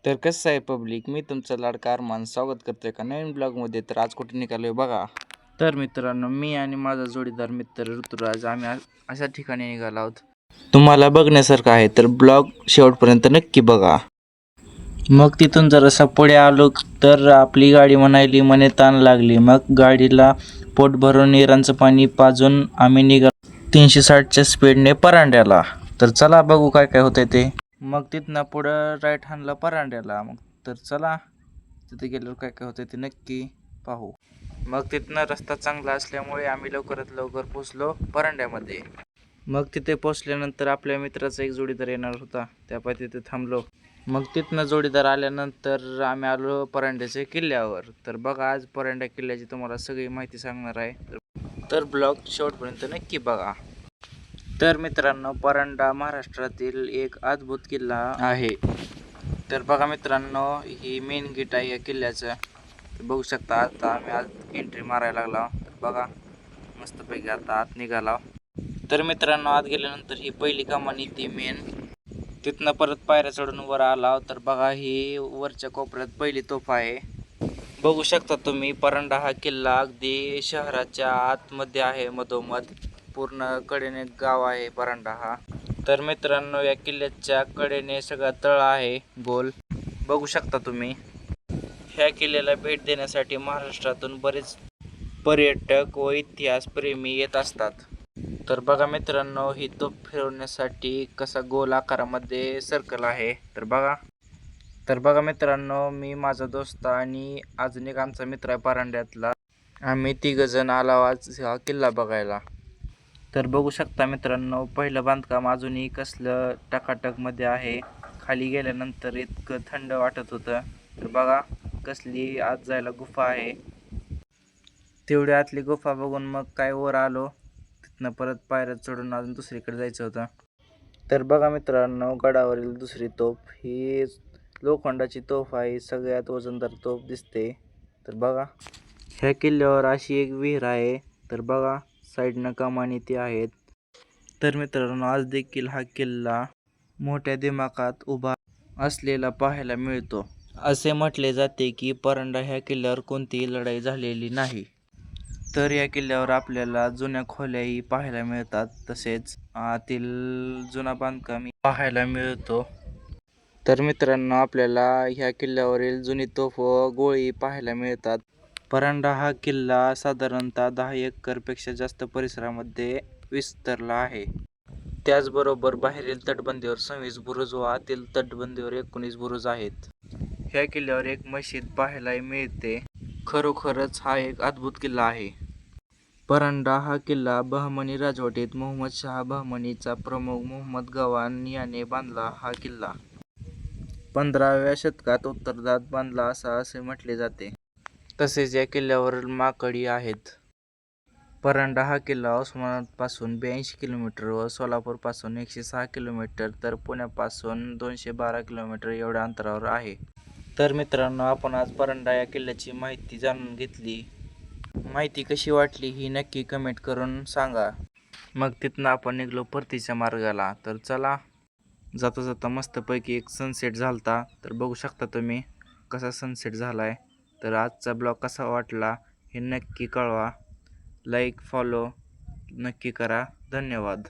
तर कसं आहे पब्लिक, मी तुमचा लाडका अरमान स्वागत करतोय का नवीन ब्लॉगमध्ये. तर आज कुठे निघालोय बघा. तर मित्रांनो, मी आणि माझा जोडीदार मित्र ऋतुराज आम्ही अशा ठिकाणी निघालो आहोत. तुम्हाला बघण्यासारखं आहे तर ब्लॉग शेवटपर्यंत नक्की बघा. मग तिथून जरासा पुढे आलो तर आपली गाडी म्हणायली मने ताण लागली. मग गाडीला पोट भरून निरांचं पाणी पाजून आम्ही निघालो 360च्या स्पीडने परांड्याला. तर चला बघू काय काय होतंय ते. मग तिथनं पुढं राईट हँडला परांड्याला. मग तर चला तिथे गेल्यावर काय काय होतं ते नक्की पाहू. मग तिथनं रस्ता चांगला असल्यामुळे आम्ही लवकरात लवकर पोचलो परांड्यामध्ये. मग तिथे पोचल्यानंतर आपल्या मित्राचा एक जोडीदार येणार होता, त्यापायी तिथे थांबलो. मग तिथनं जोडीदार आल्यानंतर आम्ही आलो परांड्याच्या किल्ल्यावर. तर बघा, आज परांड्या किल्ल्याची तुम्हाला सगळी माहिती सांगणार आहे, तर ब्लॉग शेवटपर्यंत नक्की बघा. तर मित्रांनो, परांडा महाराष्ट्रातील एक अद्भुत किल्ला आहे. तर बघा मित्रांनो, ही मेन गेट आहे या किल्ल्याचं. तर बघू शकता, आता आम्ही आज एंट्री मारायला लागला. तर बघा, मस्तपैकी आता आत निघाला. तर मित्रांनो, आत गेल्यानंतर ही पहिली कमानी ती मेन. तिथनं परत पायऱ्या चढून वर आला. तर बघा, ही वरच्या कोपऱ्यात पहिली तोफ आहे. बघू शकता तुम्ही, परांडा हा किल्ला अगदी शहराच्या आतमध्ये आहे, मधोमध पूर्ण कडेने गाव आहे परांडा हा. तर मित्रांनो, या किल्ल्याच्या कडेने सगळं तळ आहे गोल, बघू शकता तुम्ही. ह्या किल्ल्याला भेट देण्यासाठी महाराष्ट्रातून बरेच पर्यटक व इतिहास प्रेमी येत असतात. तर बघा मित्रांनो, ही तोफ फिरवण्यासाठी कसा गोल आकारामध्ये सर्कल आहे. तर बघा मित्रांनो, मी, माझा दोस्त आणि अजून एक आमचा मित्र आहे परांड्यातला. आम्ही 3 जण आलो आज हा किल्ला बघायला. तर बघू शकता मित्रांनो, पहिलं बांधकाम अजूनही कसलं टकाटकमध्ये आहे. खाली गेल्यानंतर इतकं थंड वाटत होतं. तर बघा, कसली आत जायला गुफा आहे. तेवढी आतली गुफा बघून मग काय वर आलो. तिथनं परत पायऱ्या चढून अजून दुसरीकडे जायचं होतं. तर बघा मित्रांनो, गडावरील दुसरी तोफ ही लोखंडाची तोफ आहे, सगळ्यात वजनदार तोफ दिसते. तर बघा, ह्या किल्ल्यावर अशी एक विहीर आहे. तर बघा, साईडनं कमानी ती आहेत. तर मित्रांनो, आज देखील हा किल्ला मोठ्या दिमाखात उभा असलेला पाहायला मिळतो. असे म्हटले जाते की परांडा ह्या किल्ल्यावर कोणतीही लढाई झालेली नाही. तर या किल्ल्यावर आपल्याला जुन्या खोल्याही पाहायला मिळतात, तसेच आतील जुना बांधकाम पाहायला मिळतो. तर मित्रांनो, आपल्याला ह्या किल्ल्यावरील जुनी तोफ व गोळी पाहायला मिळतात. परांडा हा किल्ला साधारणतः 10 एकरपेक्षा जास्त परिसरामध्ये विस्तारला आहे. त्याचबरोबर बाहेरील तटबंदीवर 26 बुरुज व आतील तटबंदीवर 19 बुरुज आहेत. ह्या किल्ल्यावर एक मशीद पाहायला मिळते. खरोखरच हा एक अद्भुत किल्ला आहे. परांडा हा किल्ला बहमनी राजवटीत मोहम्मद शाह बहमनीचा प्रमुख मोहम्मद गवान याने बांधला. हा किल्ला 15व्या शतकात उत्तरार्धात बांधला असे म्हटले जाते. तसेच या किल्ल्यावर माकडी आहेत. परांडा हा किल्ला उस्मानाबादपासून 82 किलोमीटर व सोलापूरपासून 106 किलोमीटर तर पुण्यापासून 212 किलोमीटर एवढ्या अंतरावर आहे. तर मित्रांनो, आपण आज परांडा या किल्ल्याची माहिती जाणून घेतली. माहिती कशी वाटली ही नक्की कमेंट करून सांगा. मग तिथनं आपण निघलो परतीच्या मार्गाला. तर चला, जाता जाता मस्तपैकी एक सनसेट झालता. तर बघू शकता तुम्ही कसा सनसेट झालाय. तर आजचा ब्लॉग कसा वाटला हे नक्की कळवा. लाईक, फॉलो नक्की करा. धन्यवाद.